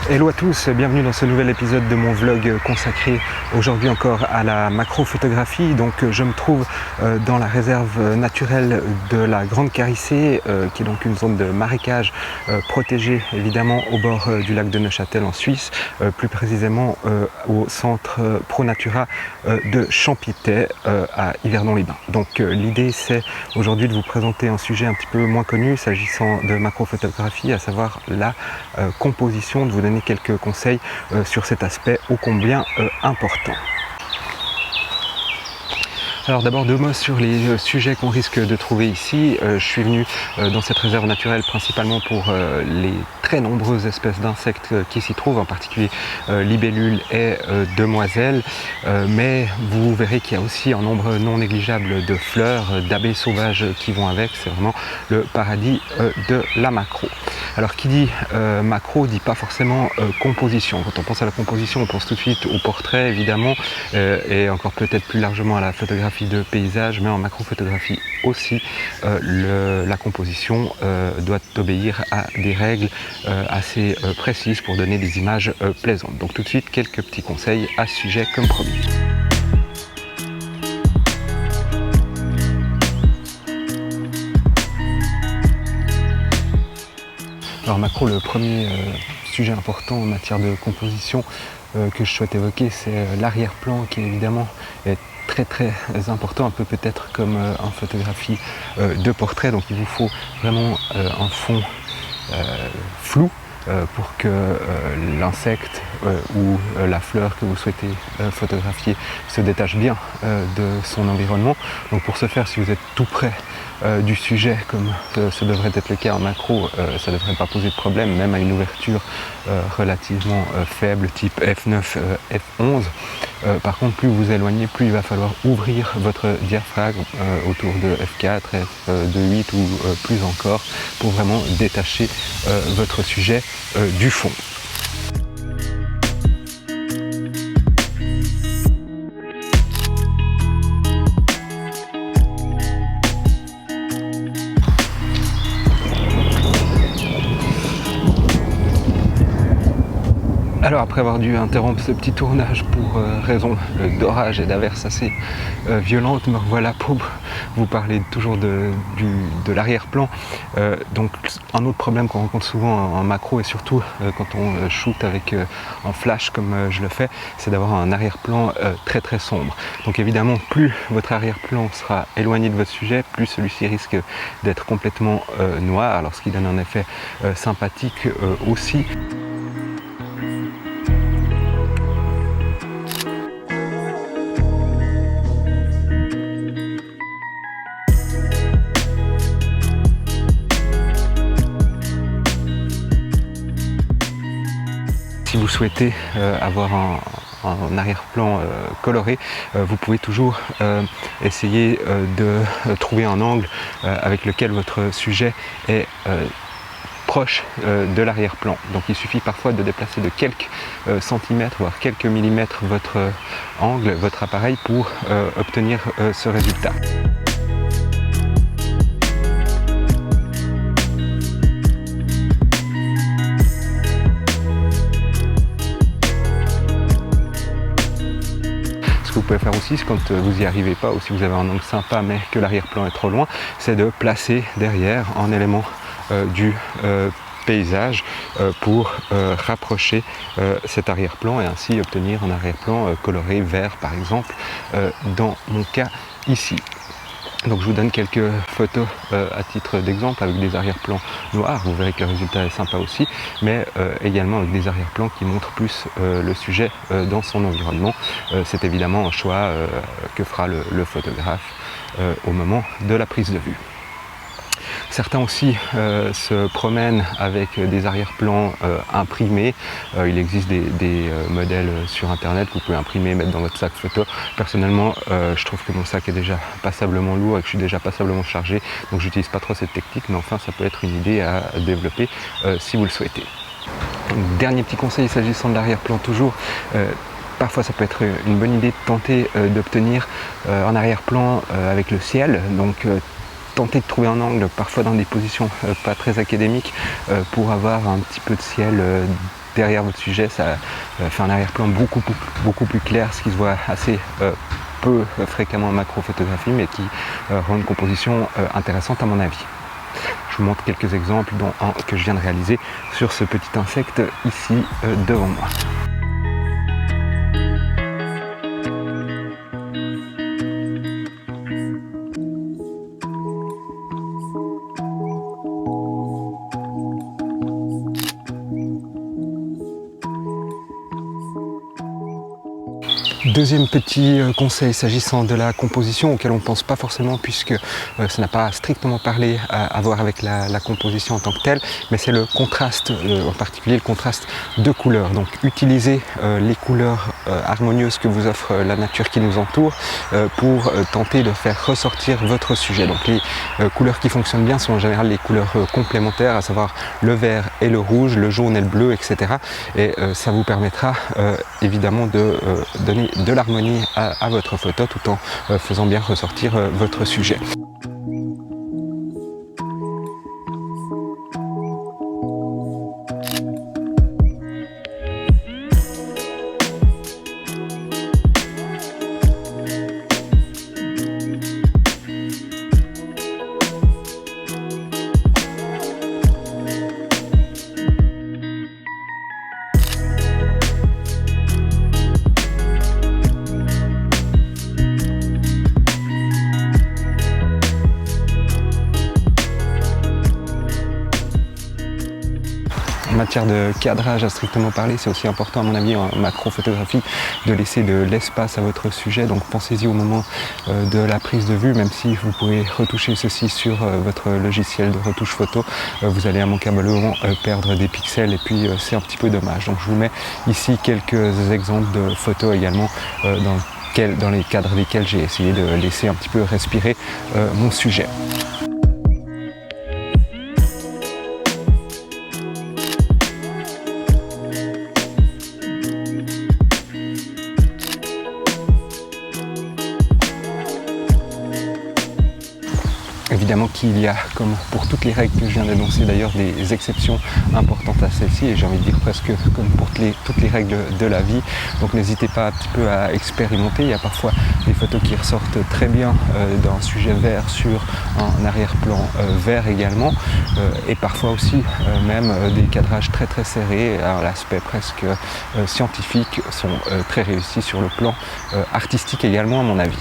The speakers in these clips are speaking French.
Hello à tous, bienvenue dans ce nouvel épisode de mon vlog consacré aujourd'hui encore à la macrophotographie. Donc je me trouve dans la réserve naturelle de la Grande Carissé, qui est donc une zone de marécage protégée évidemment au bord du lac de Neuchâtel en Suisse, plus précisément au centre ProNatura de Champitay à Yverdon-les-Bains. Donc l'idée c'est aujourd'hui de vous présenter un sujet un petit peu moins connu s'agissant de macrophotographie, à savoir la composition, de vous donner quelques conseils sur cet aspect ô combien important. Alors d'abord deux mots sur les sujets qu'on risque de trouver ici. Je suis venu dans cette réserve naturelle principalement pour les très nombreuses espèces d'insectes qui s'y trouvent, en particulier libellules et demoiselles, mais vous verrez qu'il y a aussi un nombre non négligeable de fleurs, d'abeilles sauvages qui vont avec. C'est vraiment le paradis de la macro. Alors qui dit macro dit pas forcément composition. Quand on pense à la composition, on pense tout de suite au portrait évidemment, et encore peut-être plus largement à la photographie de paysage, mais en macrophotographie aussi, la composition doit obéir à des règles assez précises pour donner des images plaisantes. Donc tout de suite quelques petits conseils à ce sujet comme promis. Alors macro, le premier sujet important en matière de composition que je souhaite évoquer, c'est l'arrière-plan qui évidemment est très important, un peu peut-être comme en photographie de portrait. Donc il vous faut vraiment un fond flou pour que l'insecte ou la fleur que vous souhaitez photographier se détache bien de son environnement. Donc pour ce faire, si vous êtes tout près du sujet, comme ce devrait être le cas en macro, ça ne devrait pas poser de problème, même à une ouverture relativement faible, type f9, f11. Par contre, plus vous vous éloignez, plus il va falloir ouvrir votre diaphragme autour de f4, f2.8 ou plus encore, pour vraiment détacher votre sujet du fond. Alors après avoir dû interrompre ce petit tournage pour raison d'orage et d'averses assez violentes, me revoilà pour vous parler toujours de l'arrière-plan. Donc un autre problème qu'on rencontre souvent en macro et surtout quand on shoot avec en flash comme je le fais, c'est d'avoir un arrière-plan très sombre. Donc évidemment, plus votre arrière-plan sera éloigné de votre sujet, plus celui-ci risque d'être complètement noir, alors ce qui donne un effet sympathique aussi. Si vous souhaitez avoir un arrière-plan coloré, vous pouvez toujours essayer de trouver un angle avec lequel votre sujet est proche de l'arrière-plan. Donc il suffit parfois de déplacer de quelques centimètres, voire quelques millimètres votre angle, votre appareil pour obtenir ce résultat. Ce que vous pouvez faire aussi, c'est quand vous n'y arrivez pas ou si vous avez un angle sympa mais que l'arrière-plan est trop loin, c'est de placer derrière un élément du paysage pour rapprocher cet arrière-plan et ainsi obtenir un arrière-plan coloré vert par exemple, dans mon cas ici. Donc je vous donne quelques photos à titre d'exemple avec des arrière-plans noirs, vous verrez que le résultat est sympa aussi, mais également avec des arrière-plans qui montrent plus le sujet dans son environnement. C'est évidemment un choix que fera le photographe au moment de la prise de vue. Certains aussi se promènent avec des arrière-plans imprimés. Il existe des modèles sur internet que vous pouvez imprimer et mettre dans votre sac photo. Personnellement, je trouve que mon sac est déjà passablement lourd et que je suis déjà passablement chargé, donc j'utilise pas trop cette technique, mais enfin ça peut être une idée à développer si vous le souhaitez. Dernier petit conseil s'agissant de l'arrière-plan toujours, parfois ça peut être une bonne idée de tenter d'obtenir un arrière-plan avec le ciel, donc tenter de trouver un angle parfois dans des positions pas très académiques pour avoir un petit peu de ciel derrière votre sujet. Ça fait un arrière-plan beaucoup plus clair, ce qui se voit assez peu fréquemment en macro-photographie, mais qui rend une composition intéressante à mon avis. Je vous montre quelques exemples, dont un que je viens de réaliser sur ce petit insecte ici devant moi. Deuxième petit conseil s'agissant de la composition, auquel on ne pense pas forcément puisque ça n'a pas strictement parlé à voir avec la composition en tant que telle, mais c'est le contraste, en particulier le contraste de couleurs. Donc utilisez les couleurs harmonieuses que vous offre la nature qui nous entoure pour tenter de faire ressortir votre sujet. Donc les couleurs qui fonctionnent bien sont en général les couleurs complémentaires, à savoir le vert et le rouge, le jaune et le bleu, etc. Et ça vous permettra évidemment de donner de l'harmonie à votre photo tout en faisant bien ressortir votre sujet. En matière de cadrage à strictement parler, c'est aussi important à mon avis en macro-photographie de laisser de l'espace à votre sujet, donc pensez-y au moment de la prise de vue, même si vous pouvez retoucher ceci sur votre logiciel de retouche photo, vous allez immanquablement perdre des pixels et puis c'est un petit peu dommage. Donc je vous mets ici quelques exemples de photos également dans les cadres desquels j'ai essayé de laisser un petit peu respirer mon sujet. Évidemment qu'il y a, comme pour toutes les règles que je viens d'énoncer d'ailleurs, des exceptions importantes à celle-ci, et j'ai envie de dire presque comme pour toutes les règles de la vie. Donc n'hésitez pas un petit peu à expérimenter. Il y a parfois des photos qui ressortent très bien d'un sujet vert sur un arrière-plan vert également, et parfois aussi même des cadrages très serrés. Alors l'aspect presque scientifique sont très réussis sur le plan artistique également à mon avis.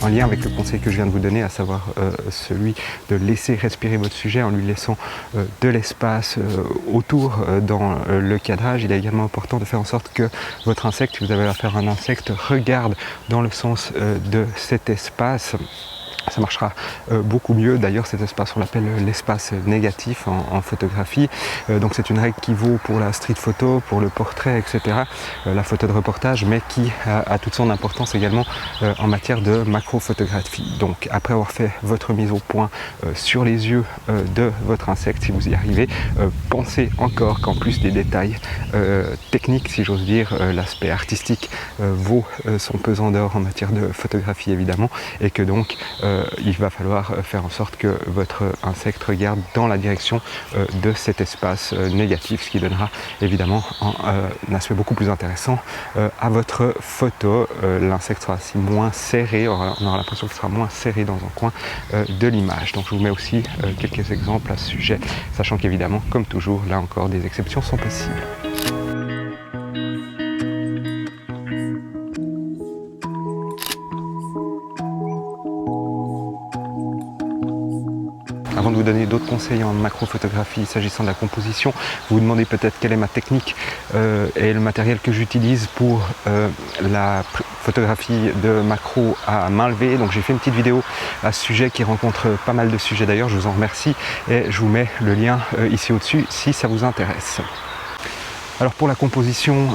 En lien avec le conseil que je viens de vous donner, à savoir celui de laisser respirer votre sujet en lui laissant de l'espace autour dans le cadrage, il est également important de faire en sorte que votre insecte, si vous avez affaire à un insecte, regarde dans le sens de cet espace. Ça marchera beaucoup mieux. D'ailleurs, cet espace, on l'appelle l'espace négatif en photographie. Donc c'est une règle qui vaut pour la street photo, pour le portrait, etc. La photo de reportage, mais qui a toute son importance également en matière de macro-photographie. Donc après avoir fait votre mise au point sur les yeux de votre insecte, si vous y arrivez, pensez encore qu'en plus des détails techniques, si j'ose dire, l'aspect artistique vaut son pesant d'or en matière de photographie évidemment, et que donc il va falloir faire en sorte que votre insecte regarde dans la direction de cet espace négatif, ce qui donnera évidemment un aspect beaucoup plus intéressant à votre photo. L'insecte sera ainsi moins serré, on aura l'impression qu'il sera moins serré dans un coin de l'image. Donc je vous mets aussi quelques exemples à ce sujet, sachant qu'évidemment, comme toujours, là encore, des exceptions sont possibles. Avant de vous donner d'autres conseils en macro-photographie s'agissant de la composition, vous vous demandez peut-être quelle est ma technique et le matériel que j'utilise pour la photographie de macro à main levée. Donc j'ai fait une petite vidéo à ce sujet qui rencontre pas mal de sujets d'ailleurs, je vous en remercie et je vous mets le lien ici au-dessus si ça vous intéresse. Alors pour la composition,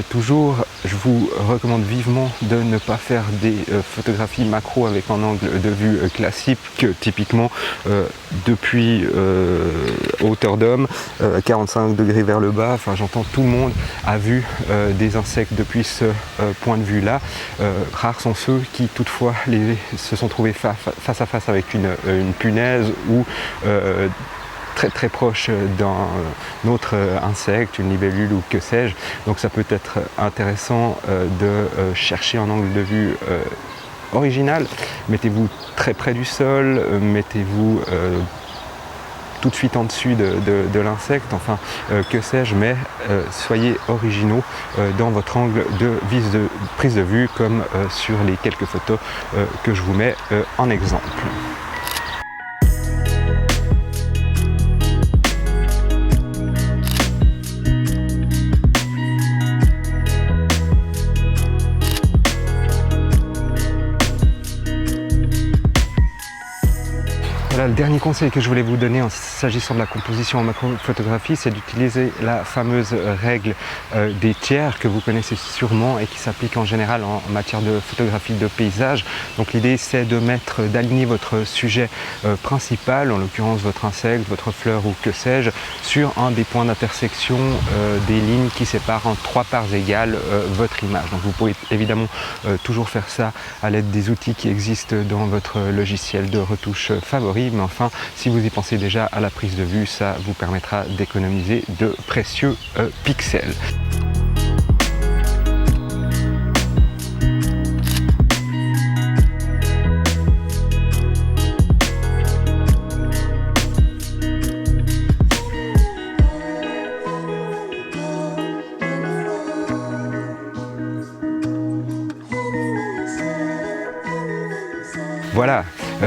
toujours, je vous recommande vivement de ne pas faire des photographies macro avec un angle de vue classique, typiquement depuis hauteur d'homme, 45 degrés vers le bas. Enfin, j'entends tout le monde a vu des insectes depuis ce point de vue-là. Rares sont ceux qui toutefois se sont trouvés face à face avec une punaise ou très proche d'un autre insecte, une libellule ou que sais-je. Donc ça peut être intéressant de chercher un angle de vue original. Mettez-vous très près du sol, mettez-vous tout de suite en dessus de l'insecte, enfin que sais-je, mais soyez originaux dans votre angle de prise de vue comme sur les quelques photos que je vous mets en exemple. Voilà, le dernier conseil que je voulais vous donner en s'agissant de la composition en macrophotographie, c'est d'utiliser la fameuse règle des tiers que vous connaissez sûrement et qui s'applique en général en matière de photographie de paysage. Donc l'idée c'est d'aligner votre sujet principal, en l'occurrence votre insecte, votre fleur ou que sais-je, sur un des points d'intersection des lignes qui séparent en 3 parts égales votre image. Donc vous pouvez évidemment toujours faire ça à l'aide des outils qui existent dans votre logiciel de retouche favori. Mais enfin, si vous y pensez déjà à la prise de vue, ça vous permettra d'économiser de précieux pixels. Voilà,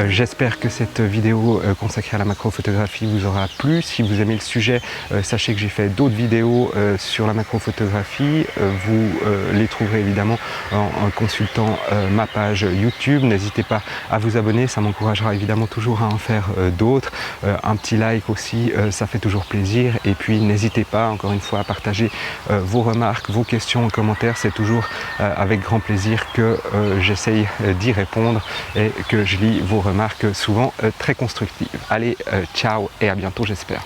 j'espère que cette vidéo consacrée à la macrophotographie vous aura plu. Si vous aimez le sujet, sachez que j'ai fait d'autres vidéos sur la macrophotographie. Vous les trouverez évidemment en consultant ma page YouTube. N'hésitez pas à vous abonner, ça m'encouragera évidemment toujours à en faire d'autres. Un petit like aussi, ça fait toujours plaisir. Et puis n'hésitez pas encore une fois à partager vos remarques, vos questions en commentaire. C'est toujours avec grand plaisir que j'essaye d'y répondre et que je lis vos remarques souvent très constructives. Allez, ciao et à bientôt j'espère.